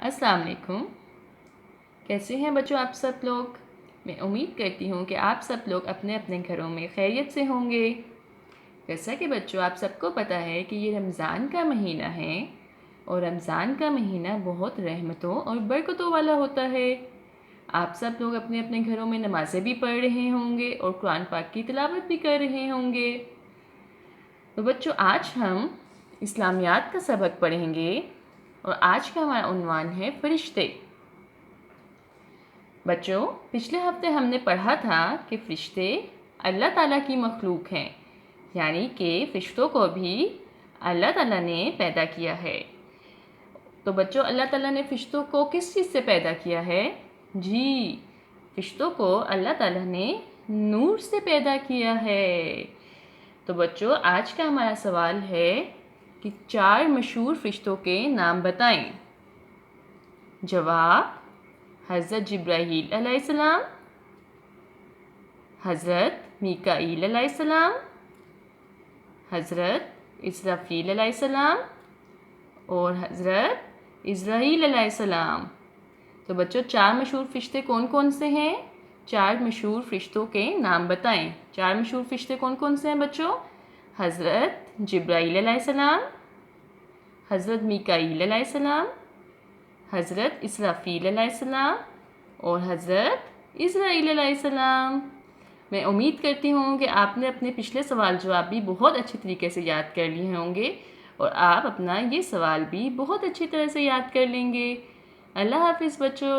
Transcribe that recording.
السلام علیکم. کیسے ہیں بچوں آپ سب لوگ؟ میں امید کرتی ہوں کہ آپ سب لوگ اپنے اپنے گھروں میں خیریت سے ہوں گے. جیسا کہ بچوں آپ سب کو پتہ ہے کہ یہ رمضان کا مہینہ ہے اور رمضان کا مہینہ بہت رحمتوں اور برکتوں والا ہوتا ہے. آپ سب لوگ اپنے اپنے گھروں میں نمازیں بھی پڑھ رہے ہوں گے اور قرآن پاک کی تلاوت بھی کر رہے ہوں گے. تو بچوں آج ہم اسلامیات کا سبق پڑھیں گے اور آج کا ہمارا عنوان ہے فرشتے. بچوں پچھلے ہفتے ہم نے پڑھا تھا کہ فرشتے اللہ تعالیٰ کی مخلوق ہیں، یعنی کہ فرشتوں کو بھی اللہ تعالیٰ نے پیدا کیا ہے. تو بچوں اللہ تعالیٰ نے فرشتوں کو کس چیز سے پیدا کیا ہے؟ جی، فرشتوں کو اللہ تعالیٰ نے نور سے پیدا کیا ہے. تو بچوں آج کا ہمارا سوال ہے کہ 4 مشہور فرشتوں کے نام بتائیں. جواب: حضرت جبرائیل علیہ السلام، حضرت میکائیل علیہ السلام، حضرت اسرافیل علیہ السلام اور حضرت اسرائیل علیہ السلام. تو بچوں 4 مشہور فرشتے کون کون سے ہیں؟ 4 مشہور فرشتوں کے نام بتائیں. 4 مشہور فرشتے کون کون سے ہیں بچوں؟ حضرت جبرائیل علیہ السلام، حضرت میکائیل علیہ السلام، حضرت اسرافیل علیہ السلام اور حضرت اسرائیل علیہ السلام. میں امید کرتی ہوں کہ آپ نے اپنے پچھلے سوال جواب بھی بہت اچھی طریقے سے یاد کر لیے ہوں گے اور آپ اپنا یہ سوال بھی بہت اچھی طرح سے یاد کر لیں گے. اللہ حافظ بچوں.